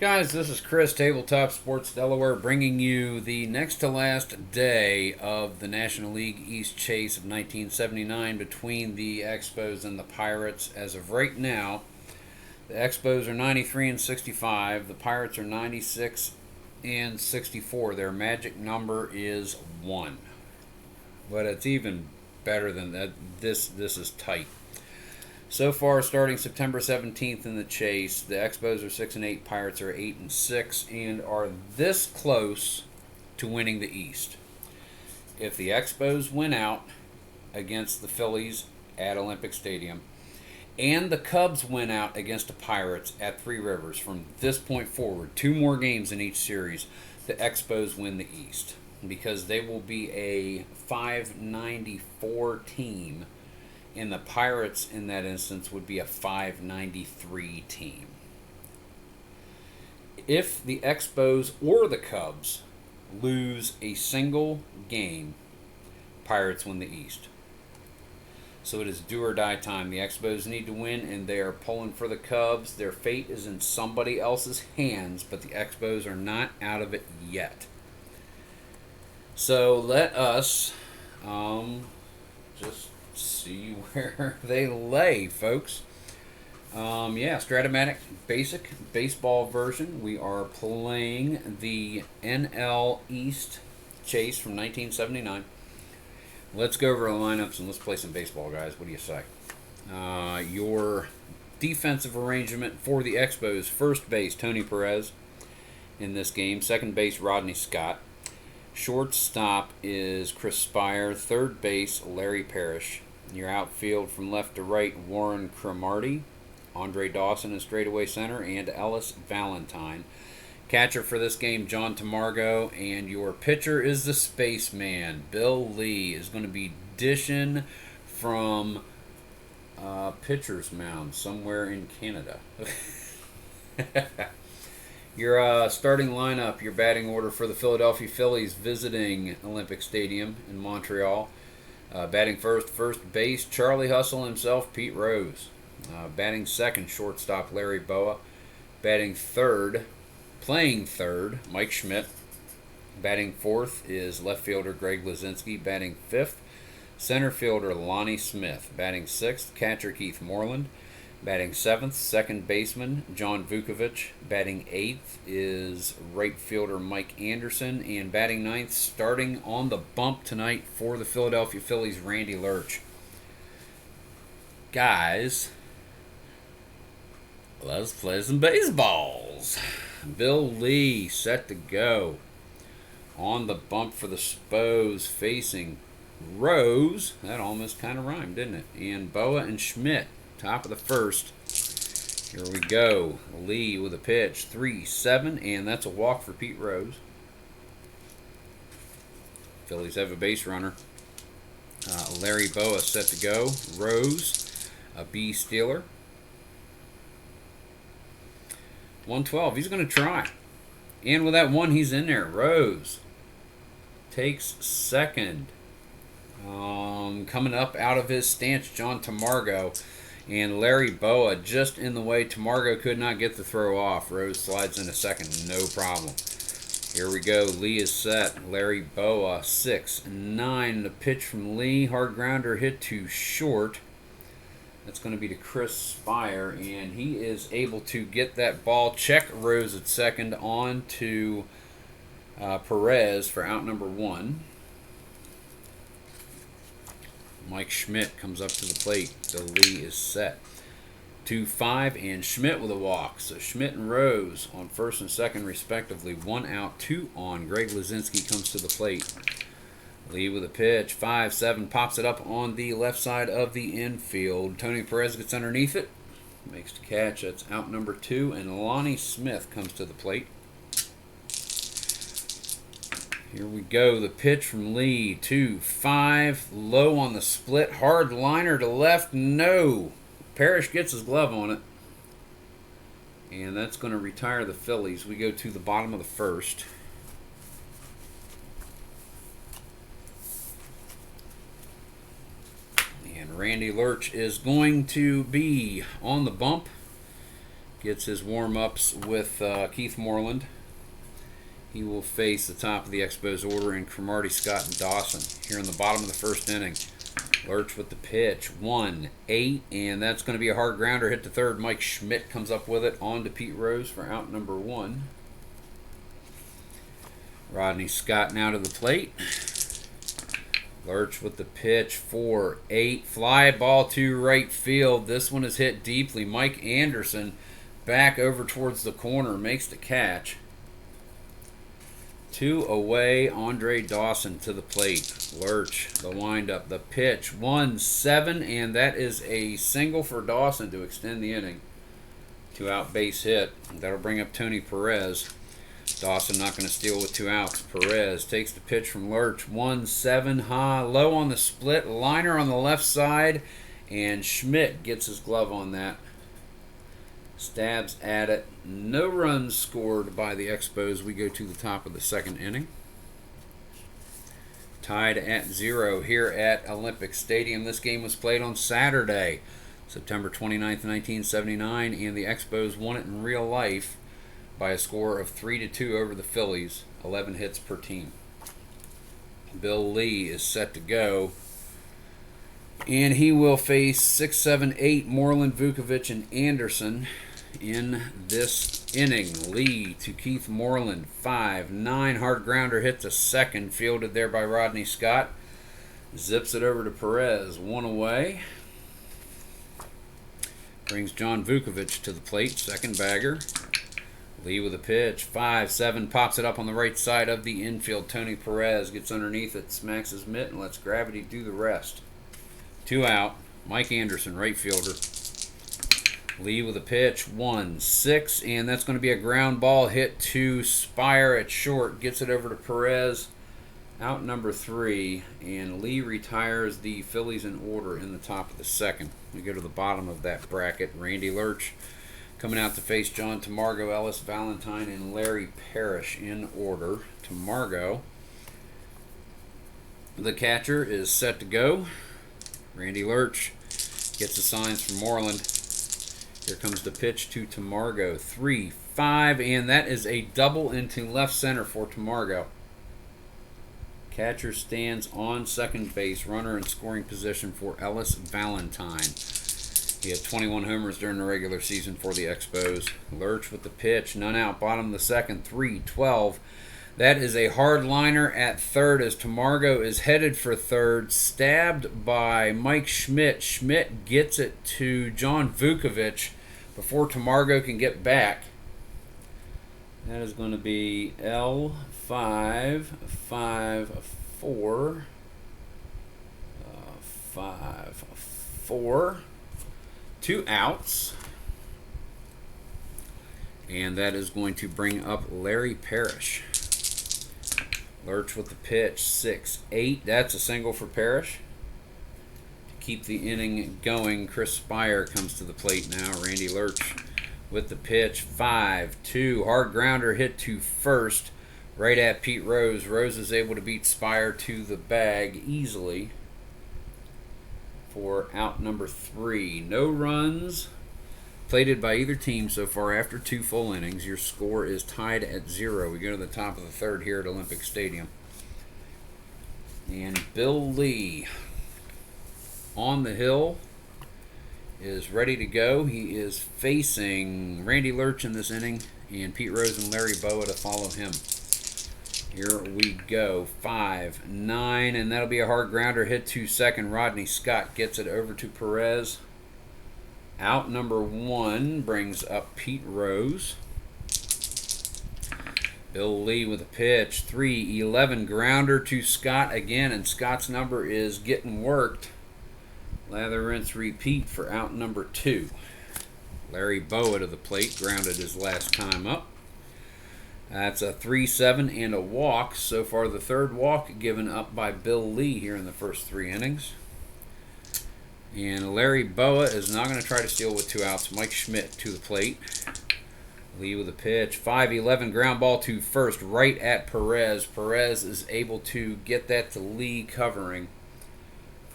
Guys, this is Chris, Tabletop Sports Delaware, bringing you the next to last day of the National League East chase of 1979 between the Expos and the Pirates. As of right now, the Expos are 93 and 65, the Pirates are 96 and 64. Their magic number is 1. But it's even better than that. This is tight. So far, starting September 17th in the chase, the Expos are 6 and 8, Pirates are 8 and 6, and are this close to winning the East. If the Expos win out against the Phillies at Olympic Stadium, and the Cubs win out against the Pirates at Three Rivers from this point forward, 2 more games in each series, the Expos win the East, because they will be a 594 team. And the Pirates, in that instance, would be a 593 team. If the Expos or the Cubs lose a single game, Pirates win the East. So it is do or die time. The Expos need to win, and they are pulling for the Cubs. Their fate is in somebody else's hands, but the Expos are not out of it yet. So let us just see where they lay, folks. Strat-o-matic basic baseball version. We are playing the NL East chase from 1979. Let's go over the lineups and let's play some baseball, guys. What do you say? Your defensive arrangement for the Expos: first base, Tony Perez in this game. Second base, Rodney Scott. Shortstop is Chris Spire. Third base, Larry Parrish. Your outfield from left to right, Warren Cromartie, Andre Dawson in straightaway center, and Ellis Valentine. Catcher for this game, John Tamargo, and your pitcher is the spaceman. Bill Lee is going to be dishing from pitcher's mound somewhere in Canada. Your starting lineup, your batting order for the Philadelphia Phillies visiting Olympic Stadium in Montreal. Batting first base, Charlie Hustle himself, Pete Rose. Batting second, shortstop Larry Boa. Batting third, playing third, Mike Schmidt. Batting fourth is left fielder Greg Lazinski. Batting fifth, center fielder Lonnie Smith. Batting sixth, catcher Keith Moreland. Batting seventh, second baseman John Vukovic. Batting eighth is right fielder Mike Anderson. And batting ninth, starting on the bump tonight for the Philadelphia Phillies, Randy Lerch. Guys, let's play some baseballs. Bill Lee set to go. On the bump for the Spos, facing Rose. That almost kind of rhymed, didn't it? And Boa and Schmidt. Top of the first. Here we go. Lee with a pitch. 3-7, and that's a walk for Pete Rose. Phillies have a base runner. Larry Boa set to go. Rose, a B stealer. 112. He's going to try. And with that one, he's in there. Rose takes second. Coming up out of his stance, John Tamargo. And Larry Boa just in the way. Tamargo could not get the throw off. Rose slides into second, no problem. Here we go. Lee is set. Larry Boa, 6-9. The pitch from Lee. Hard grounder hit to short. That's going to be to Chris Spire. And he is able to get that ball. Check Rose at second on to Perez for out number 1. Mike Schmidt comes up to the plate. The Lee is set. 2-5, and Schmidt with a walk. So Schmidt and Rose on first and second respectively. 1 out, 2 on. Greg Lazinski comes to the plate. Lee with a pitch. 5-7, pops it up on the left side of the infield. Tony Perez gets underneath it. Makes the catch. That's out number 2, and Lonnie Smith comes to the plate. Here we go. The pitch from Lee. 2-5. Low on the split. Hard liner to left. No. Parrish gets his glove on it. And that's going to retire the Phillies. We go to the bottom of the first. And Randy Lerch is going to be on the bump. gets his warm-ups with Keith Moreland. He will face the top of the Expos order in Cromartie, Scott, and Dawson. Here in the bottom of the first inning, Lerch with the pitch, 1-8, and that's going to be a hard grounder hit to third. Mike Schmidt comes up with it on to Pete Rose for out number 1. Rodney Scott now to the plate. Lerch with the pitch, 4-8, fly ball to right field. This one is hit deeply. Mike Anderson back over towards the corner, makes the catch. 2 away, Andre Dawson to the plate. Lerch, the windup, the pitch, 1-7, and that is a single for Dawson to extend the inning. 2 out base hit. That'll bring up Tony Perez. Dawson not going to steal with 2 outs. Perez takes the pitch from Lerch, 1-7, high, low on the split, liner on the left side, and Schmidt gets his glove on that. Stabs at it. No runs scored by the Expos. We go to the top of the second inning. Tied at 0 here at Olympic Stadium. This game was played on Saturday, September 29th, 1979, and the Expos won it in real life by a score of 3-2 over the Phillies, 11 hits per team. Bill Lee is set to go, and he will face 6, 7, 8 Moreland, Vukovic, and Anderson in this inning. Lee to Keith Moreland, 5-9, hard grounder hit to second, fielded there by Rodney Scott. Zips it over to Perez, 1 away. Brings John Vukovic to the plate, second bagger. Lee with a pitch, 5-7, pops it up on the right side of the infield. Tony Perez gets underneath it, smacks his mitt, and lets gravity do the rest. 2 out, Mike Anderson, right fielder. Lee with a pitch, 1-6, and that's going to be a ground ball hit to Spire at short. Gets it over to Perez, out number 3, and Lee retires the Phillies in order in the top of the second. We go to the bottom of that bracket. Randy Lerch coming out to face John Tamargo, Ellis Valentine, and Larry Parrish in order. Tamargo, the catcher, is set to go. Randy Lerch gets the signs from Moreland. Here comes the pitch to Tamargo, 3-5, and that is a double into left center for Tamargo. Catcher stands on second base, runner in scoring position for Ellis Valentine. He had 21 homers during the regular season for the Expos. Lerch with the pitch, none out, bottom of the second, 3-12. That is a hard liner at third as Tamargo is headed for third, stabbed by Mike Schmidt. Schmidt gets it to John Vukovic before Tamargo can get back. That is going to be L5, 5-4, 5-4. 2 outs. And that is going to bring up Larry Parrish. Lerch with the pitch, 6-8. That's a single for Parrish. To keep the inning going, Chris Spire comes to the plate now. Randy Lerch with the pitch, 5-2. Hard grounder hit to first, right at Pete Rose. Rose is able to beat Spire to the bag easily for out number 3. No runs plated by either team so far after 2 full innings. Your score is tied at 0. We go to the top of the third here at Olympic Stadium. And Bill Lee on the hill is ready to go. He is facing Randy Lerch in this inning, and Pete Rose and Larry Boa to follow him. Here we go, 5-9, and that'll be a hard grounder hit to second. Rodney Scott gets it over to Perez. Out number 1 brings up Pete Rose. Bill Lee with a pitch, 3-11, grounder to Scott again, and Scott's number is getting worked. Lather, rinse, repeat for out number 2. Larry Boa to the plate, grounded his last time up. That's a 3-7 and a walk. So far, the third walk given up by Bill Lee here in the first 3 innings. And Larry Boa is not going to try to steal with 2 outs. Mike Schmidt to the plate. Lee with a pitch. 5-11 ground ball to first, right at Perez. Perez is able to get that to Lee covering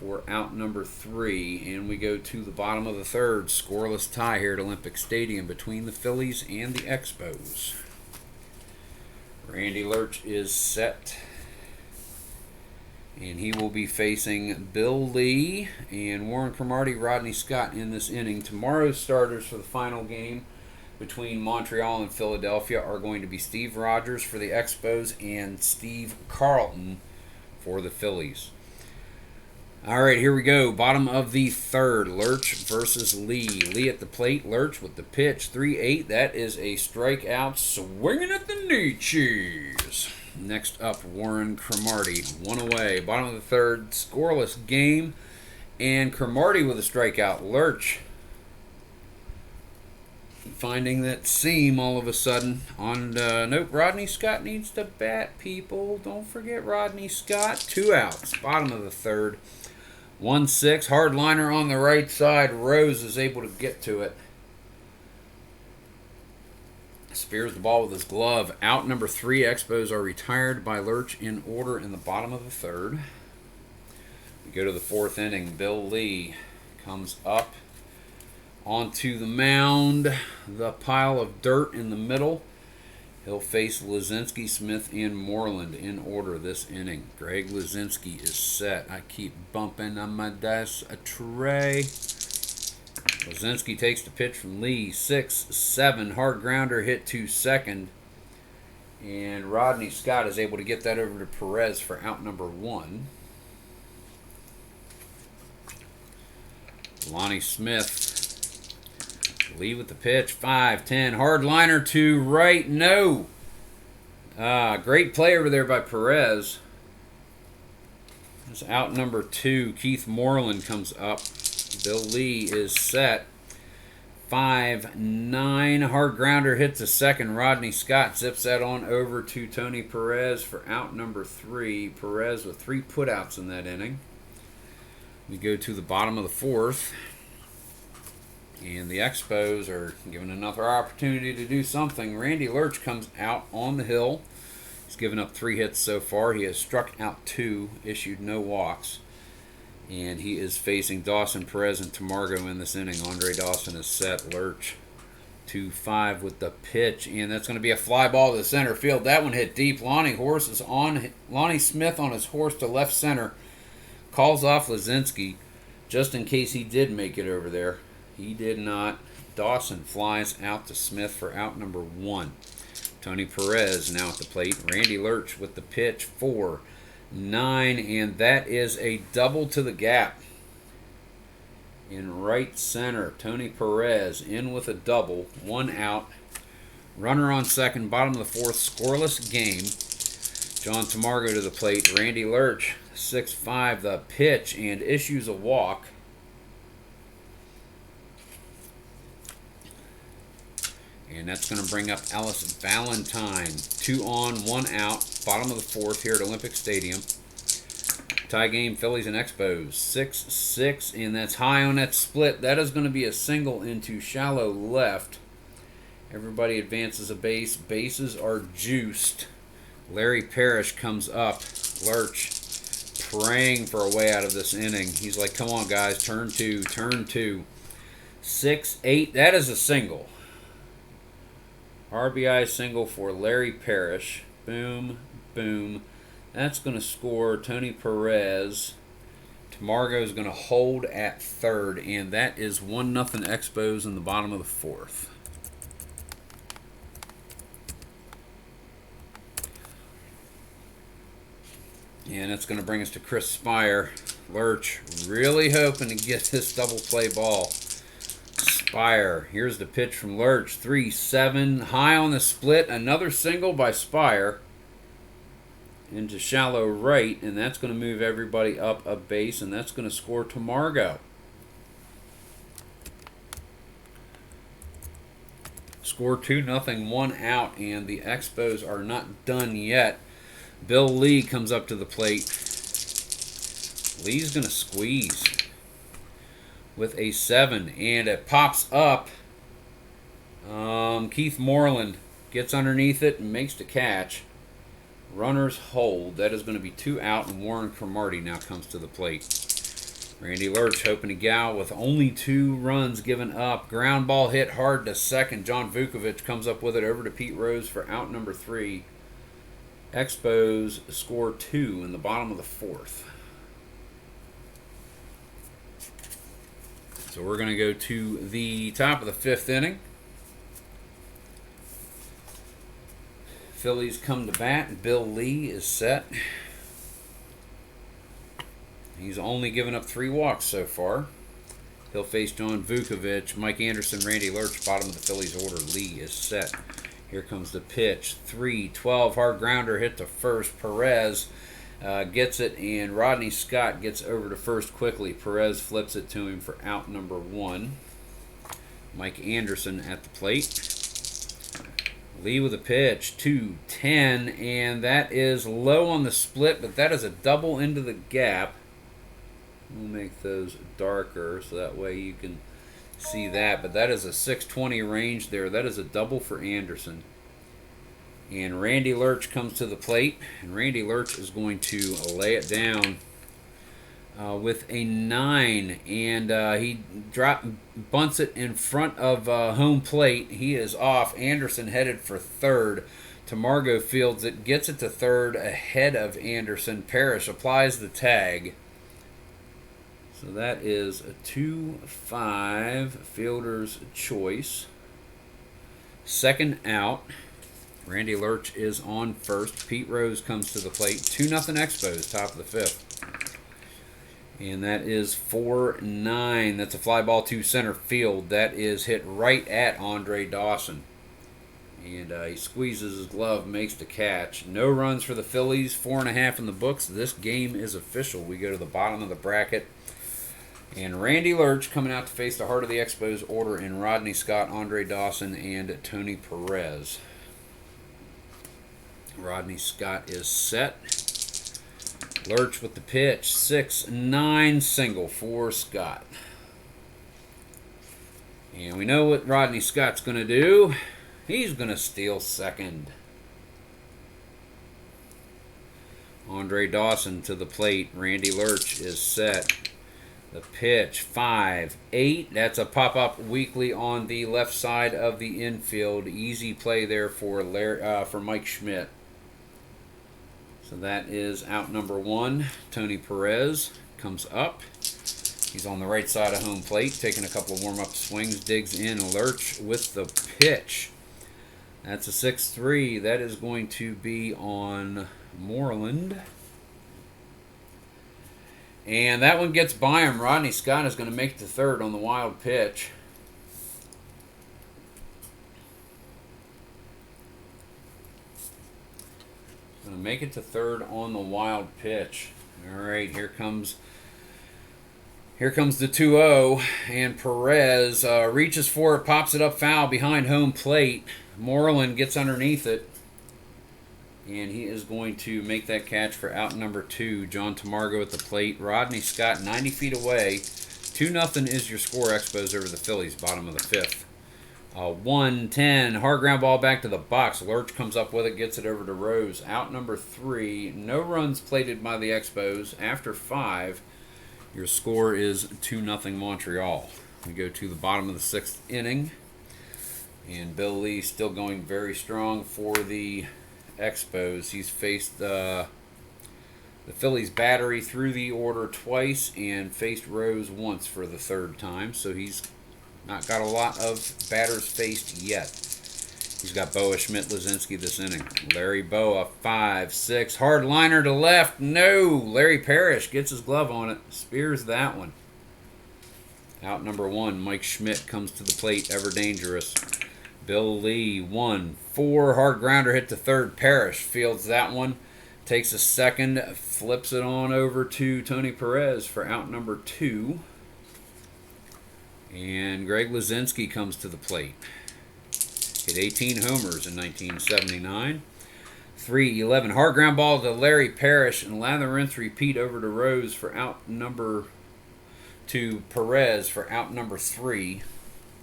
for out number 3. And we go to the bottom of the third. Scoreless tie here at Olympic Stadium between the Phillies and the Expos. Randy Lerch is set. And he will be facing Bill Lee and Warren Cromartie, Rodney Scott in this inning. Tomorrow's starters for the final game between Montreal and Philadelphia are going to be Steve Rogers for the Expos and Steve Carlton for the Phillies. All right, here we go. Bottom of the third, Lerch versus Lee. Lee at the plate, Lerch with the pitch, 3-8. That is a strikeout, swinging at the knee cheese. Next up, Warren Cromartie, 1 away. Bottom of the third, scoreless game, and Cromartie with a strikeout. Lerch finding that seam all of a sudden. Nope, Rodney Scott needs to bat, people. Don't forget Rodney Scott. 2 outs. Bottom of the third. 1-6. Hard liner on the right side. Rose is able to get to it. Spears the ball with his glove. Out number 3. Expos are retired by Lerch in order in the bottom of the third. We go to the 4th inning. Bill Lee comes up onto the mound, the pile of dirt in the middle. He'll face Lazinski, Smith, and Moreland in order this inning. Greg Lazinski is set. I keep bumping on my desk a tray. Lazinski takes the pitch from Lee. 6-7. Hard grounder hit to second. And Rodney Scott is able to get that over to Perez for out number 1. Lonnie Smith. Lee with the pitch, 5-10. Hard liner to right, no. Great play over there by Perez. That's out number 2. Keith Moreland comes up. Bill Lee is set. 5-9. Hard grounder hits a second. Rodney Scott zips that on over to Tony Perez for out number 3. Perez with 3 putouts in that inning. We go to the bottom of the 4th. And the Expos are given another opportunity to do something. Randy Lerch comes out on the hill. He's given up 3 hits so far. He has struck out 2, issued no walks. And he is facing Dawson, Perez, and Tamargo in this inning. Andre Dawson is set. Lerch 2-5 with the pitch. And that's going to be a fly ball to the center field. That one hit deep. Lonnie Smith on his horse to left center. Calls off Lazinski just in case he did make it over there. He did not. Dawson flies out to Smith for out number 1. Tony Perez now at the plate. Randy Lerch with the pitch, 4-9, and that is a double to the gap. In right center, Tony Perez in with a double, 1 out. Runner on second, bottom of the 4th, scoreless game. John Tamargo to the plate. Randy Lerch, 6-5, the pitch, and issues a walk. And that's going to bring up Ellis Valentine. 2 on, 1 out. Bottom of the 4th here at Olympic Stadium. Tie game, Phillies and Expos. 6-6, and that's high on that split. That is going to be a single into shallow left. Everybody advances a base. Bases are juiced. Larry Parrish comes up. Lerch praying for a way out of this inning. He's like, come on, guys. Turn 2. 6-8. That is a single. RBI single for Larry Parrish. Boom, boom. That's going to score Tony Perez. Tamargo is going to hold at third, and that is 1-0 Expos in the bottom of the 4th. And that's going to bring us to Chris Spire. Lerch really hoping to get this double play ball. Spire. Here's the pitch from Lerch. 3-7. High on the split. Another single by Spire into shallow right, and that's going to move everybody up a base, and that's going to score Tamargo. Score 2-0, 1 out, and the Expos are not done yet. Bill Lee comes up to the plate. Lee's going to squeeze with a 7, and it pops up. Keith Moreland gets underneath it and makes the catch. Runners hold. That is going to be 2 out, and Warren Cromartie now comes to the plate. Randy Lerch hoping to gal with only 2 runs given up. Ground ball hit hard to second. John Vukovic comes up with it over to Pete Rose for out number 3. Expos score 2 in the bottom of the 4th. So we're going to go to the top of the 5th inning. Phillies come to bat. Bill Lee is set. He's only given up 3 walks so far. He'll face John Vukovic, Mike Anderson, Randy Lerch, bottom of the Phillies order. Lee is set. Here comes the pitch. 3-12, hard grounder hit to first. Perez gets it, and Rodney Scott gets over to first quickly. Perez flips it to him for out number 1. Mike Anderson at the plate. Lee with a pitch. 2-10, and that is low on the split, but that is a double into the gap. We'll make those darker so that way you can see that. But that is a 620 range there. That is a double for Anderson. And Randy Lerch comes to the plate. And Randy Lerch is going to lay it down with a 9. And he bunts it in front of home plate. He is off. Anderson headed for third. Tamargo fields it, gets it to third ahead of Anderson. Parrish applies the tag. So that is a 2-5 fielder's choice. Second out. Randy Lerch is on first. Pete Rose comes to the plate. 2-0 Expos, top of the 5th. And that is 4-9. That's a fly ball to center field. That is hit right at Andre Dawson. And he squeezes his glove, makes the catch. No runs for the Phillies. 4.5 in the books. This game is official. We go to the bottom of the bracket. And Randy Lerch coming out to face the heart of the Expos order in Rodney Scott, Andre Dawson, and Tony Perez. Rodney Scott is set. Lerch with the pitch. 6-9 single for Scott. And we know what Rodney Scott's going to do. He's going to steal second. Andre Dawson to the plate. Randy Lerch is set. The pitch, 5-8. That's a pop-up weakly on the left side of the infield. Easy play there for Mike Schmidt. So that is out number 1. Tony Perez comes up. He's on the right side of home plate, taking a couple of warm-up swings. Digs in. Lerch with the pitch. That's a 6-3. That is going to be on Moreland. And that one gets by him. Rodney Scott is going to make it to third on the wild pitch. Going to make it to third on the wild pitch. All right, here comes the 2-0, and Perez reaches for it, pops it up foul behind home plate. Moreland gets underneath it. And he is going to make that catch for out number 2. John Tamargo at the plate. Rodney Scott 90 feet away. 2-0 is your score, Expos over the Phillies, bottom of the 5th. 1-10. Hard ground ball back to the box. Lerch comes up with it, gets it over to Rose. Out number 3. No runs plated by the Expos. After 5, your score is 2-0 Montreal. We go to the bottom of the 6th inning. And Bill Lee still going very strong for the Expos. He's faced the Phillies battery through the order twice and faced Rose once for the 3rd time. So he's not got a lot of batters faced yet. He's got Boa, Schmidt, Lazinski this inning. Larry Boa, 5-6. Hard liner to left. No. Larry Parrish gets his glove on it. Spears that one. Out number 1. Mike Schmidt comes to the plate. Ever dangerous. Bill Lee, 1-4. Hard grounder hit to third. Parrish fields that one. Takes a second. Flips it on over to Tony Perez for out number 2. And Greg Lazinski comes to the plate. Hit 18 homers in 1979. 3-11. Hard ground ball to Larry Parrish. And lather-rinse repeat over to Rose for out number 2. Perez for out number 3.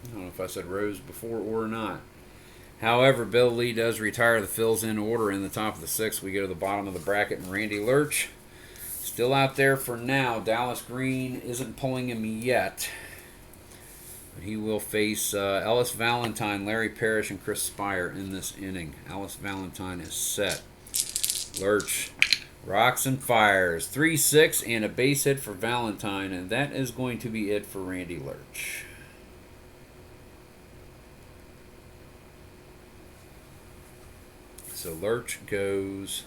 I don't know if I said Rose before or not. However, Bill Lee does retire the Phils in order in the top of the 6th. We go to the bottom of the bracket, and Randy Lerch Still out there for now. Dallas Green isn't pulling him yet. But he will face Ellis Valentine, Larry Parrish, and Chris Spire in this inning. Ellis Valentine is set. Lerch rocks and fires. 3-6 and a base hit for Valentine. And that is going to be it for Randy Lerch. So Lerch goes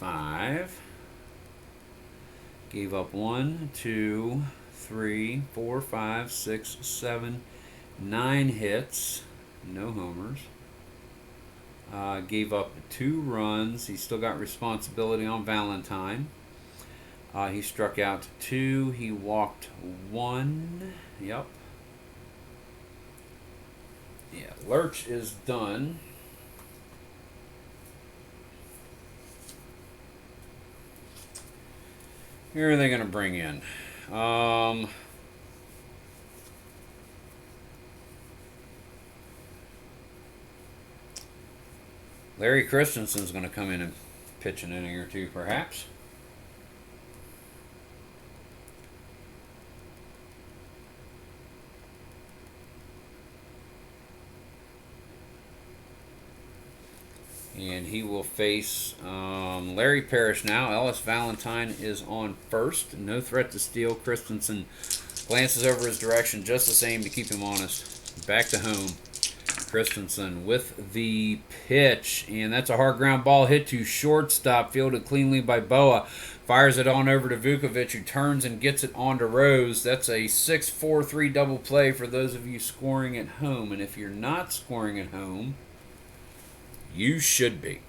5. Gave up 1, 2, 3, 4, 5, 6, 7, 9 hits. No homers. Gave up 2 runs. He still got responsibility on Valentine. He struck out 2. He walked 1. Yep. Yeah, Lerch is done. Here are they going to bring in? Larry Christensen's going to come in and pitch an inning or two, perhaps. And he will face Larry Parrish now. Ellis Valentine is on first. No threat to steal. Christensen glances over his direction just the same to keep him honest. Back to home. Christensen with the pitch. And that's a hard ground ball hit to shortstop. Fielded cleanly by Boa. Fires it on over to Vukovic, who turns and gets it onto Rose. That's a 6-4-3 double play for those of you scoring at home. And if you're not scoring at home, you should be.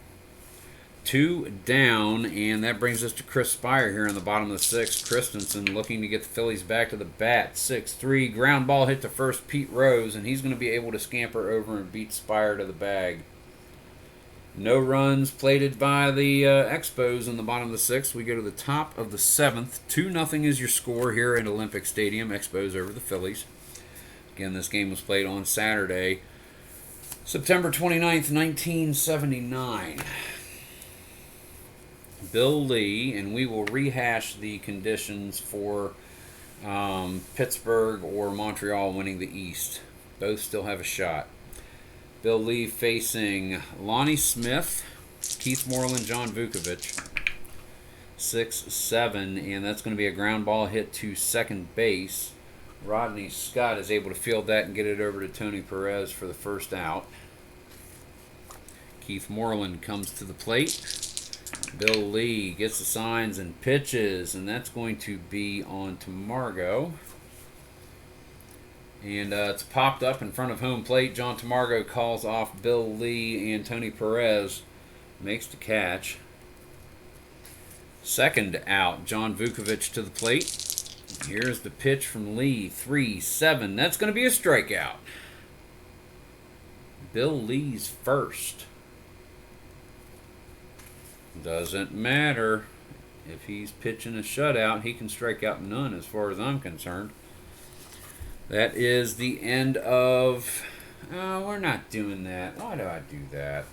2 down, and that brings us to Chris Spire here in the bottom of the 6th. Christensen looking to get the Phillies back to the bat. 6-3, ground ball hit to first, Pete Rose, and he's going to be able to scamper over and beat Spire to the bag. No runs plated by the Expos in the bottom of the 6th. We go to the top of the 7th. 2-0 is your score here at Olympic Stadium. Expos over the Phillies. Again, this game was played on Saturday, September 29th, 1979. Bill Lee, and we will rehash the conditions for Pittsburgh or Montreal winning the East. Both still have a shot. Bill Lee facing Lonnie Smith, Keith Moreland, John Vukovic. 6-7, and that's going to be a ground ball hit to second base. Rodney Scott is able to field that and get it over to Tony Perez for the first out. Keith Moreland comes to the plate. Bill Lee gets the signs and pitches, and that's going to be on to Tamargo. And it's popped up in front of home plate. John Tamargo calls off Bill Lee, and Tony Perez makes the catch. Second out, John Vukovic to the plate. Here's the pitch from Lee, 3-7. That's going to be a strikeout. Bill Lee's first. Doesn't matter. If he's pitching a shutout, he can strike out none as far as I'm concerned. That is the end of... Oh, we're not doing that. Why do I do that?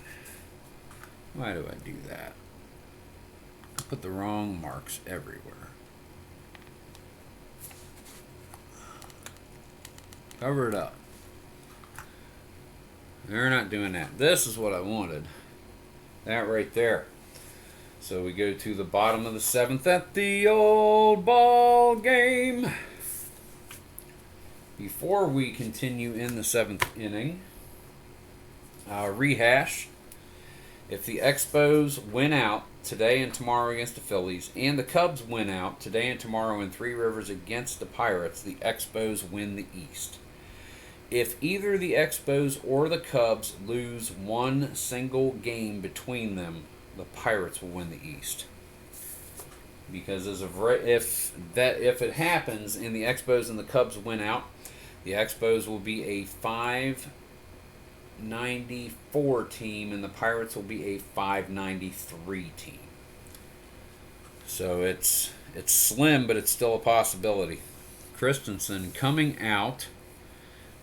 Why do I do that? I put the wrong marks everywhere. Cover it up. They're not doing that. This is what I wanted. That right there. So we go to the bottom of the 7th at the old ball game. Before we continue in the 7th inning, rehash. If the Expos win out today and tomorrow against the Phillies, and the Cubs win out today and tomorrow in Three Rivers against the Pirates, the Expos win the East. If either the Expos or the Cubs lose one single game between them, the Pirates will win the East. Because if it happens and the Expos and the Cubs win out, the Expos will be a 594 team and the Pirates will be a 593 team. So it's slim, but it's still a possibility. Christensen coming out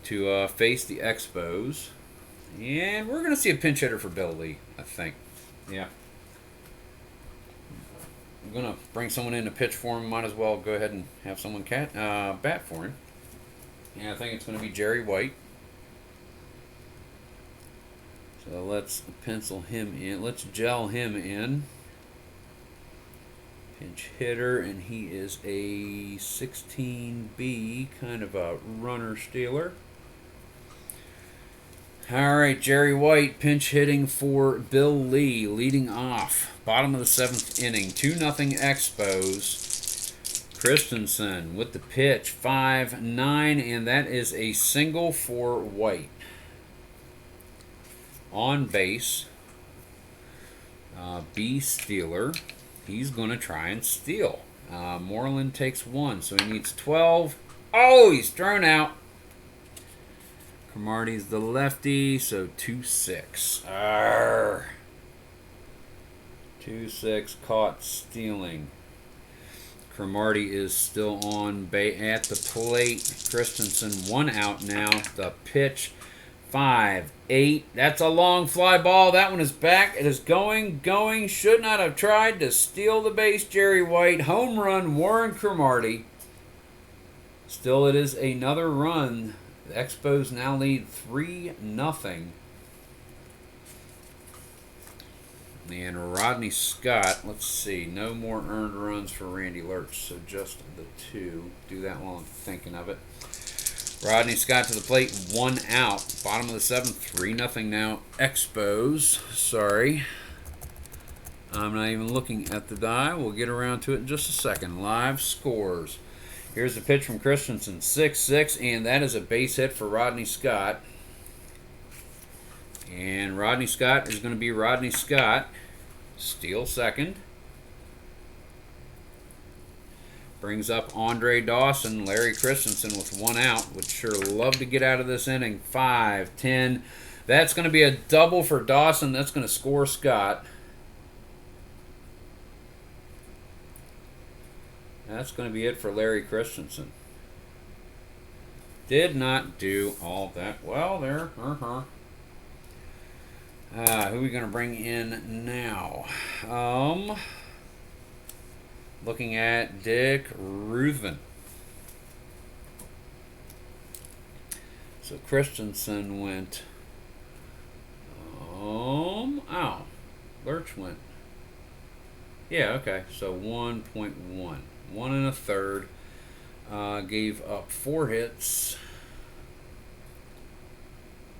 to face the Expos. And we're going to see a pinch hitter for Bill Lee, I think. Yeah. I'm going to bring someone in to pitch for him. Might as well go ahead and have someone bat for him. And I think it's going to be Jerry White. So let's pencil him in. Let's gel him in. Pinch hitter, and he is a 16B, kind of a runner stealer. All right, Jerry White pinch hitting for Bill Lee, leading off. Bottom of the 7th inning, 2-0 Expos. Christensen with the pitch, 5-9, and that is a single for White. On base, B stealer. He's going to try and steal. Moreland takes 1, so he needs 12. Oh, he's thrown out. Cromartie's the lefty, so 2-6. 2-6, caught stealing. Cromartie is still on at the plate. Christensen 1 out now. The pitch, 5-8. That's a long fly ball. That one is back. It is going. Should not have tried to steal the base, Jerry White. Home run, Warren Cromartie. Still, it is another run. The Expos now lead 3-0. And Rodney Scott, let's see, no more earned runs for Randy Lerch, so just the 2. Do that while I'm thinking of it. Rodney Scott to the plate, 1 out. Bottom of the 7th, 3-0 now. Expos, sorry. I'm not even looking at the die. We'll get around to it in just a second. Live scores. Here's the pitch from Christensen, 6-6, and that is a base hit for Rodney Scott. And Rodney Scott is going to be Rodney Scott. Steal second. Brings up Andre Dawson. Larry Christensen with 1 out. Would sure love to get out of this inning. 5-10. That's going to be a double for Dawson. That's going to score Scott. That's going to be it for Larry Christensen. Did not do all that well there. Who are we going to bring in now? Looking at Dick Ruthven. So Christensen went. Lerch went. Yeah, okay. So 1.1. 1 1/3. Gave up 4 hits.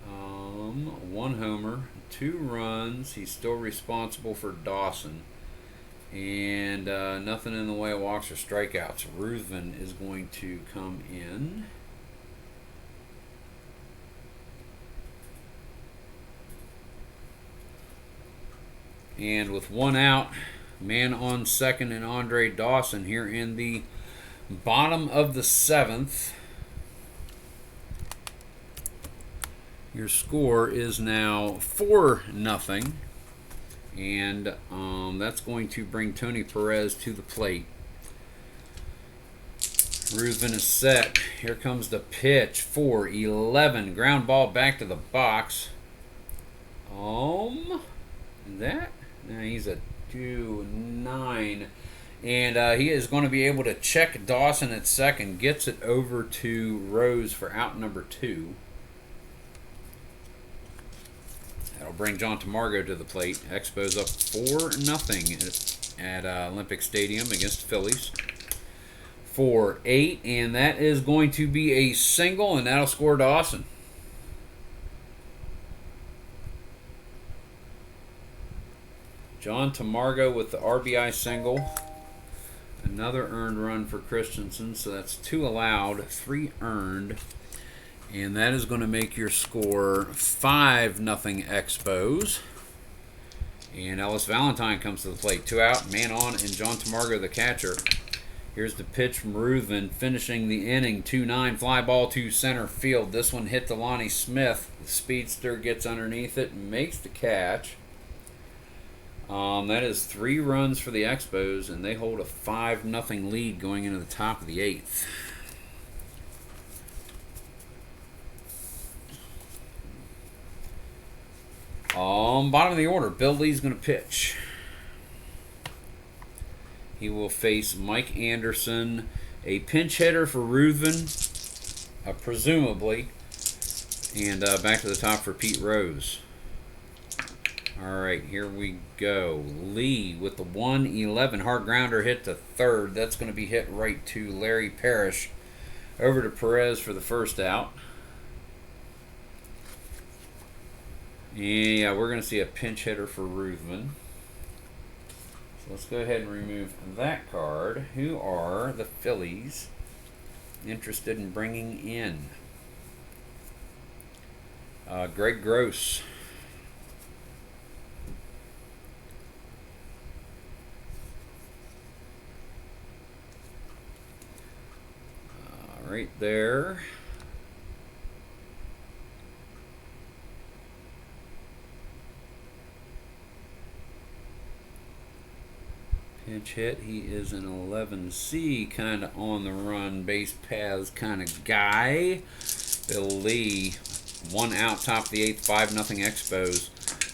1 homer, 2 runs. He's still responsible for Dawson. And nothing in the way of walks or strikeouts. Ruthven is going to come in. And with 1 out, man on second and Andre Dawson here in the bottom of the 7th. Your score is now 4-0. And that's going to bring Tony Perez to the plate. Ruthven is set. Here comes the pitch. 4-11. Ground ball back to the box. He's a 2-9. And he is going to be able to check Dawson at second. Gets it over to Rose for out number 2. That'll bring John Tamargo to the plate. Expos up 4-0 at Olympic Stadium against the Phillies. 4-8, and that is going to be a single, and that'll score Dawson. John Tamargo with the RBI single. Another earned run for Christensen, so that's 2 allowed, 3 earned. And that is going to make your score 5-0 Expos. And Ellis Valentine comes to the plate. 2 out, man on, and John Tamargo the catcher. Here's the pitch from Ruthven, finishing the inning. 2-9, fly ball to center field. This one hit Delaney Smith. The speedster gets underneath it and makes the catch. That is 3 runs for the Expos, and they hold a 5-0 lead going into the top of the 8th. Bottom of the order, Bill Lee's going to pitch. He will face Mike Anderson, a pinch hitter for Ruthven, presumably. And back to the top for Pete Rose. All right, here we go. Lee with the 111 hard grounder hit to third. That's going to be hit right to Larry Parrish. Over to Perez for the first out. Yeah, we're going to see a pinch hitter for Ruthven. So let's go ahead and remove that card. Who are the Phillies interested in bringing in? Greg Gross. Right there. Pinch hit. He is an 11C kind of on the run, base paths kind of guy. Bill Lee, 1 out, top of the 8th, 5-0 Expos.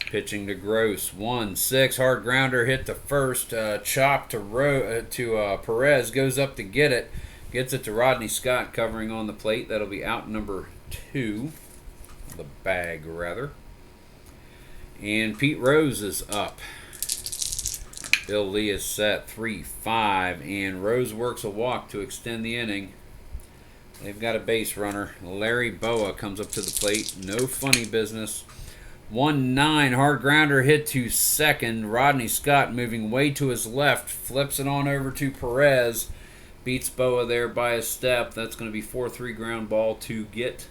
Pitching to Gross, 1-6 hard grounder hit to first, chop to Perez, goes up to get it. Gets it to Rodney Scott covering on the plate. That'll be out number 2. The bag, rather. And Pete Rose is up. Bill Lee is set 3-5. And Rose works a walk to extend the inning. They've got a base runner. Larry Boa comes up to the plate. No funny business. 1-9 hard grounder hit to second. Rodney Scott moving way to his left. Flips it on over to Perez. Beats Boa there by a step. That's going to be 4-3 ground ball to get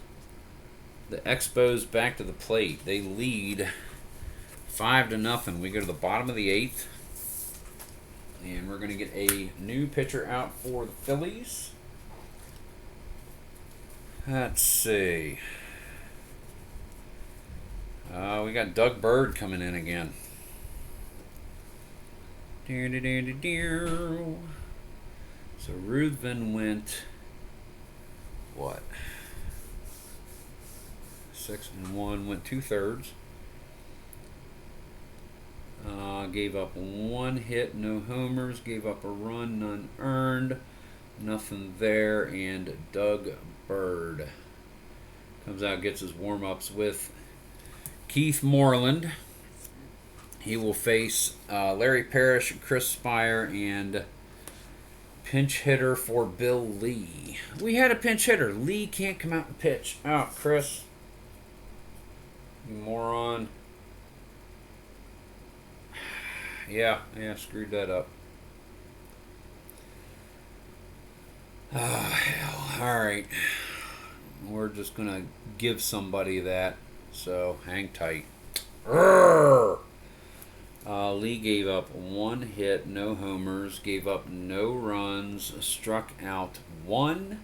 the Expos back to the plate. They lead 5-0. We go to the bottom of the 8th. And we're going to get a new pitcher out for the Phillies. Let's see. We got Doug Bird coming in again. So Ruthven went, what? 6-1, went 2/3. Gave up 1 hit, no homers. Gave up a run, none earned. Nothing there. And Doug Bird comes out, gets his warm-ups with Keith Moreland. He will face Larry Parrish, Chris Spire, and pinch hitter for Bill Lee. We had a pinch hitter. Lee can't come out and pitch. Oh, Chris. You moron. Yeah, screwed that up. Oh, hell. All right. We're just going to give somebody that. So, hang tight. Lee gave up 1 hit, no homers, gave up no runs, struck out 1,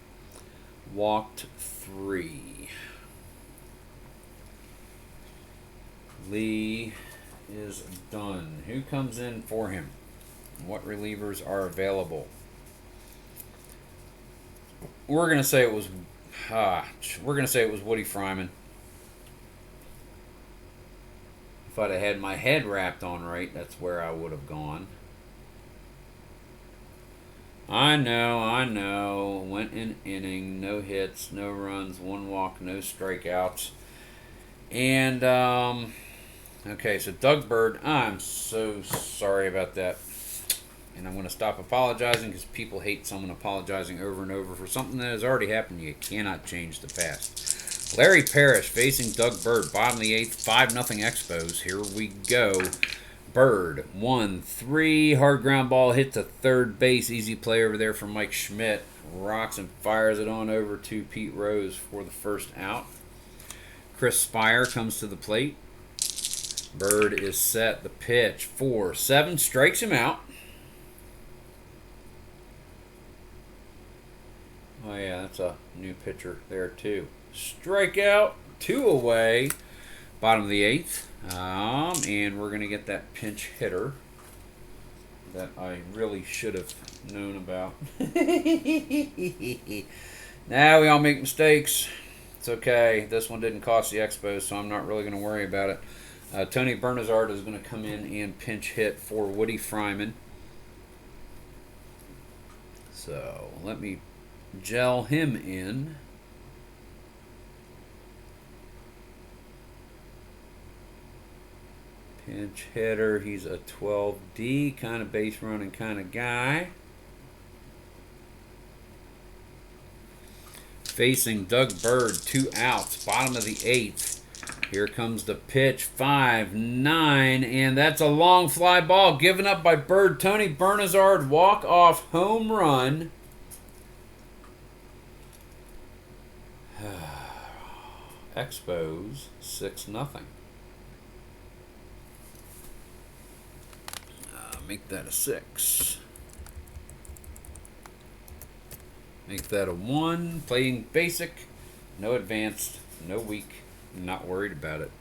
walked 3. Lee is done. Who comes in for him? What relievers are available? We're gonna say it was Woody Fryman. If I'd have had my head wrapped on right, that's where I would have gone. I know. Went in inning, no hits, no runs, 1 walk, no strikeouts. And, okay, so Doug Bird, I'm so sorry about that. And I'm going to stop apologizing because people hate someone apologizing over and over for something that has already happened. You cannot change the past. Larry Parrish facing Doug Bird, bottom of the 8th, 5-0 Expos. Here we go. Bird, 1-3, hard ground ball hit to third base. Easy play over there from Mike Schmidt. Rocks and fires it on over to Pete Rose for the first out. Chris Spire comes to the plate. Bird is set. The pitch, 4-7, strikes him out. Oh yeah, that's a new pitcher there too. Strikeout, 2 away. Bottom of the 8th. And we're going to get that pinch hitter that I really should have known about. Now we all make mistakes. It's okay. This one didn't cost the Expos, so I'm not really going to worry about it. Tony Bernazard is going to come in and pinch hit for Woody Fryman. So let me gel him in. Pinch hitter, he's a 12D, kind of base running kind of guy. Facing Doug Bird, 2 outs, bottom of the 8th. Here comes the pitch, 5-9, and that's a long fly ball given up by Bird. Tony Bernazard, walk-off home run. Expos 6-0. Make that a 6. Make that a 1. Playing basic, no advanced, no weak. Not worried about it.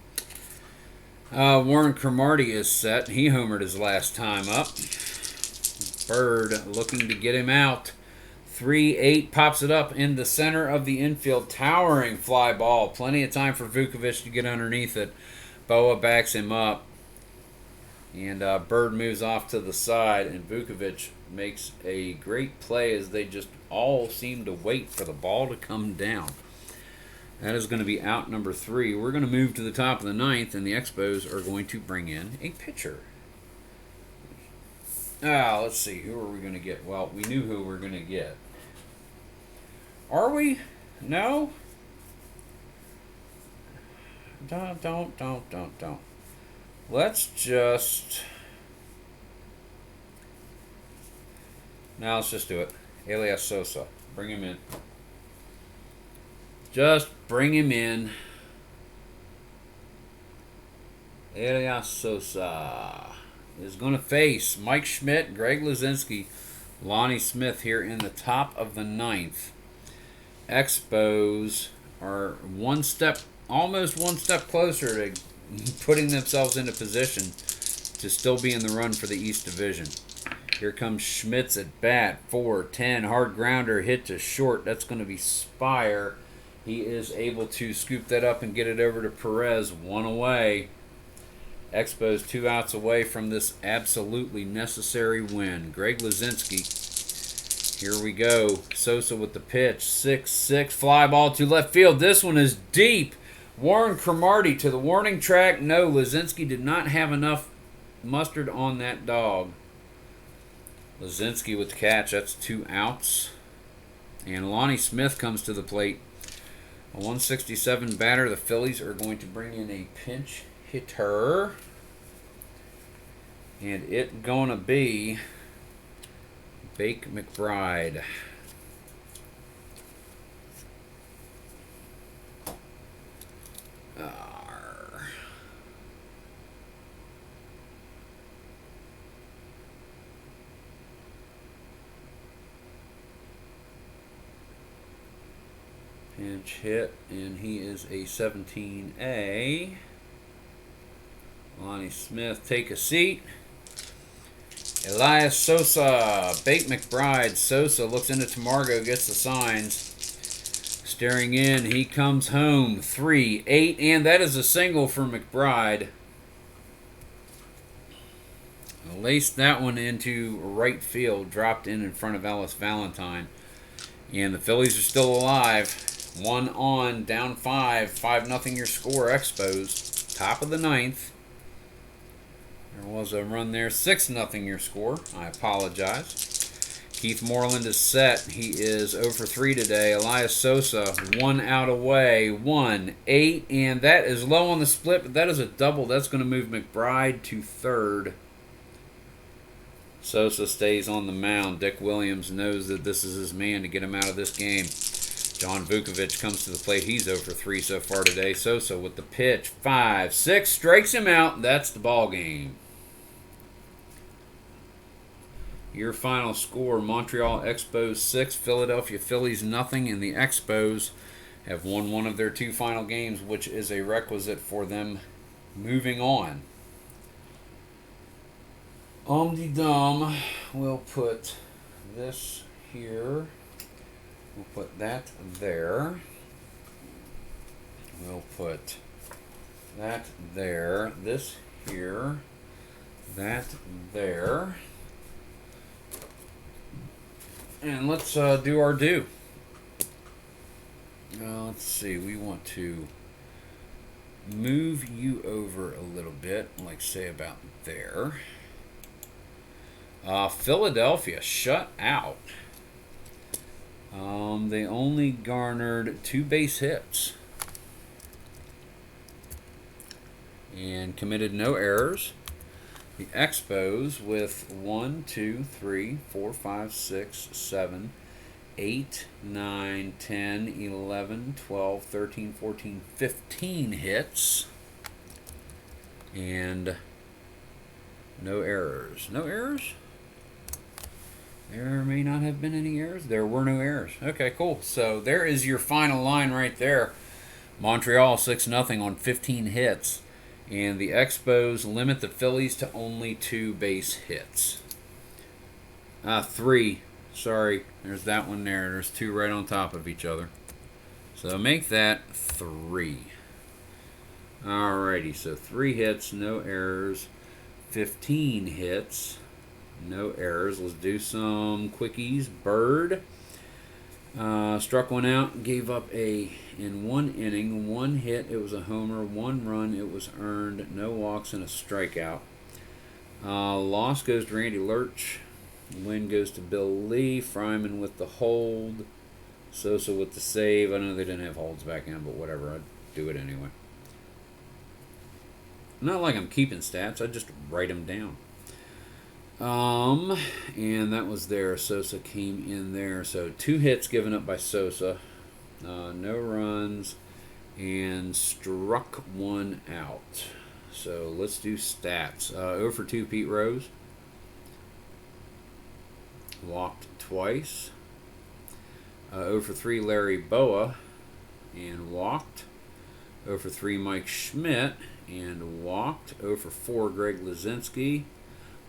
Warren Cromartie is set. He homered his last time up. Bird looking to get him out. 3-8 pops it up in the center of the infield. Towering fly ball. Plenty of time for Vukovic to get underneath it. Boa backs him up. And Bird moves off to the side, and Vukovic makes a great play as they just all seem to wait for the ball to come down. That is going to be out number 3. We're going to move to the top of the 9th, and the Expos are going to bring in a pitcher. Let's see. Who are we going to get? Well, we knew who we were going to get. Are we? No? Don't. Let's just... Now let's just do it. Elias Sosa. Bring him in. Just bring him in. Elias Sosa is going to face Mike Schmidt, Greg Luzinski, Lonnie Smith here in the top of the 9th. Expos are almost one step closer to putting themselves into position to still be in the run for the East Division. Here comes Schmitz at bat. 4-10. Hard grounder hit to short. That's going to be Spire. He is able to scoop that up and get it over to Perez. 1 away. Expos 2 outs away from this absolutely necessary win. Greg Luzinski. Here we go. Sosa with the pitch. 6-6. Fly ball to left field. This one is deep. Warren Cromartie to the warning track. No, Luzinski did not have enough mustard on that dog. Luzinski with the catch. That's 2 outs. And Lonnie Smith comes to the plate. A 167 batter. The Phillies are going to bring in a pinch hitter. And it's going to be Bake McBride. Pinch hit, and he is a 17A. Lonnie Smith, take a seat. Elias Sosa, Bake McBride. Sosa looks into Tamargo, gets the signs. Staring in, he comes home. 3-8, and that is a single for McBride. Laced that one into right field, dropped in front of Ellis Valentine. And the Phillies are still alive. 1 on, down 5. 5-0 your score, Expos. Top of the 9th. There was a run there. 6-0 your score. I apologize. Keith Moreland is set. He is 0 for 3 today. Elias Sosa, 1 out away. 1-8, and that is low on the split, but that is a double. That's going to move McBride to 3rd. Sosa stays on the mound. Dick Williams knows that this is his man to get him out of this game. John Vukovic comes to the plate. He's 0 for 3 so far today. Sosa with the pitch. 5-6. Strikes him out. That's the ball game. Your final score, Montreal Expos 6, Philadelphia Phillies nothing, and the Expos have won one of their 2 final games, which is a requisite for them moving on. Om-de-dum, we'll put this here. We'll put that there. We'll put that there. This here. That there. And let's do our due. Let's see. We want to move you over a little bit, like say about there. Philadelphia shut out. They only garnered 2 base hits and committed no errors. The Expos with 1, 2, 3, 4, 5, 6, 7, 8, 9, 10, 11, 12, 13, 14, 15 hits and no errors. No errors? There may not have been any errors. There were no errors. Okay, cool. So there is your final line right there. Montreal 6-0 on 15 hits. And the Expos limit the Phillies to only 2 base hits. 3. Sorry, there's that one there. There's 2 right on top of each other. So make that 3. Alrighty, so 3 hits, no errors. 15 hits, no errors. Let's do some quickies. Bird struck one out, gave up in 1 inning, 1 hit, it was a homer, 1 run, it was earned, no walks and a strikeout. Loss goes to Randy Lerch. Win goes to Bill Lee. Fryman with the hold. Sosa with the save. I know they didn't have holds back in, but whatever. I'd do it anyway. Not like I'm keeping stats. I just write them down. And that was there. Sosa came in there. So 2 hits given up by Sosa. No runs. And struck 1 out. So let's do stats. 0 for 2 Pete Rose. Walked twice. 0 for 3 Larry Boa. And walked. 0 for 3 Mike Schmidt. And walked. 0 for 4 Greg Lazinski.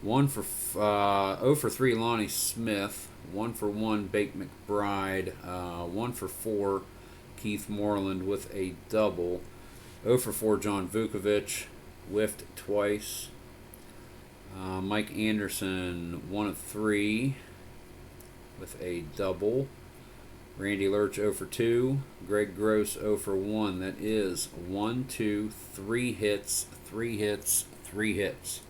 0 for 3 Lonnie Smith. 1 for 1 Bake McBride. 1 for 4 Keith Moreland with a double. 0 for 4 John Vukovic. Whiffed twice. Mike Anderson 1 of 3 with a double. Randy Lerch 0 for 2. Greg Gross 0 for 1. That is 1, 2, 3 hits, 3 hits, 3 hits.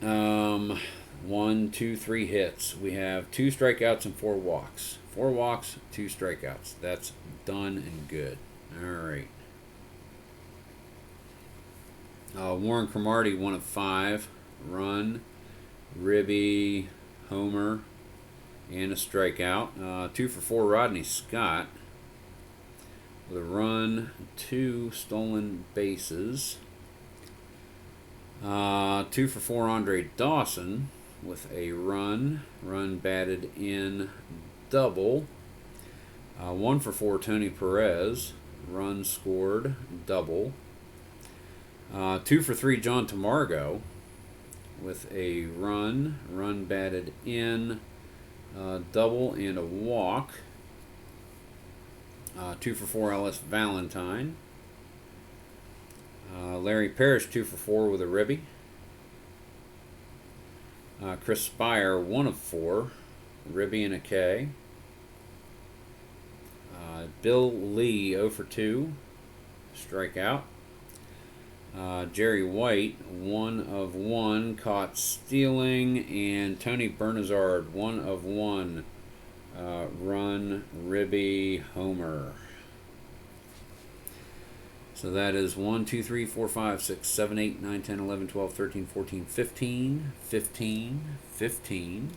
1, 2, 3 hits. We have 2 strikeouts and 4 walks. 4 walks, 2 strikeouts. That's done and good. All right. Warren Cromartie 1 of 5. Run, ribby, homer, and a strikeout. 2 for 4 Rodney Scott with a run, 2 stolen bases. 2 for 4 Andre Dawson with a run batted in, double. 1 for 4 Tony Perez, run scored, double. 2 for 3 John Tamargo with a run batted in, double and a walk. 2 for 4 Ellis Valentine. Larry Parrish 2 for 4 with a ribby. Chris Spire 1 of 4, ribby and a K. Bill Lee 0 for 2, strikeout. Jerry White 1 of 1, caught stealing, and Tony Bernazard 1 of 1, run, ribby, homer. So that is 1, 2, 3, 4, 5, 6, 7, 8, 9, 10, 11, 12, 13, 14, 15, 15, 15,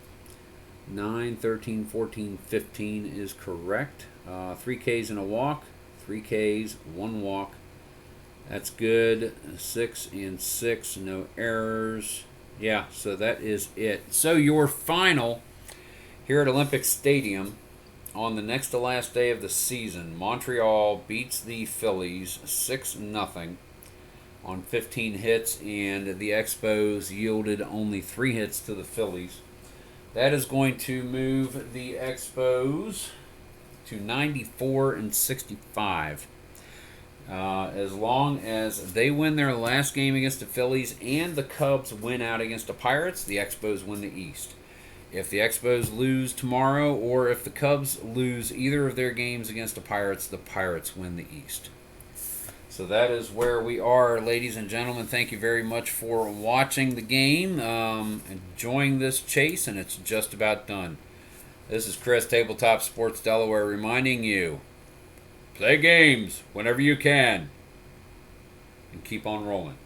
9, 13, 14, 15 is correct. 3 Ks and a walk, 3 Ks, 1 walk. That's good. 6 and 6, no errors. Yeah, so that is it. So your final here at Olympic Stadium on the next to last day of the season, Montreal beats the Phillies 6-0 on 15 hits, and the Expos yielded only 3 hits to the Phillies. That is going to move the Expos to 94 and 65. As long as they win their last game against the Phillies and the Cubs win out against the Pirates, the Expos win the East. If the Expos lose tomorrow, or if the Cubs lose either of their games against the Pirates win the East. So that is where we are, ladies and gentlemen. Thank you very much for watching the game, enjoying this chase, and it's just about done. This is Chris, Tabletop Sports Delaware, reminding you, play games whenever you can, and keep on rolling.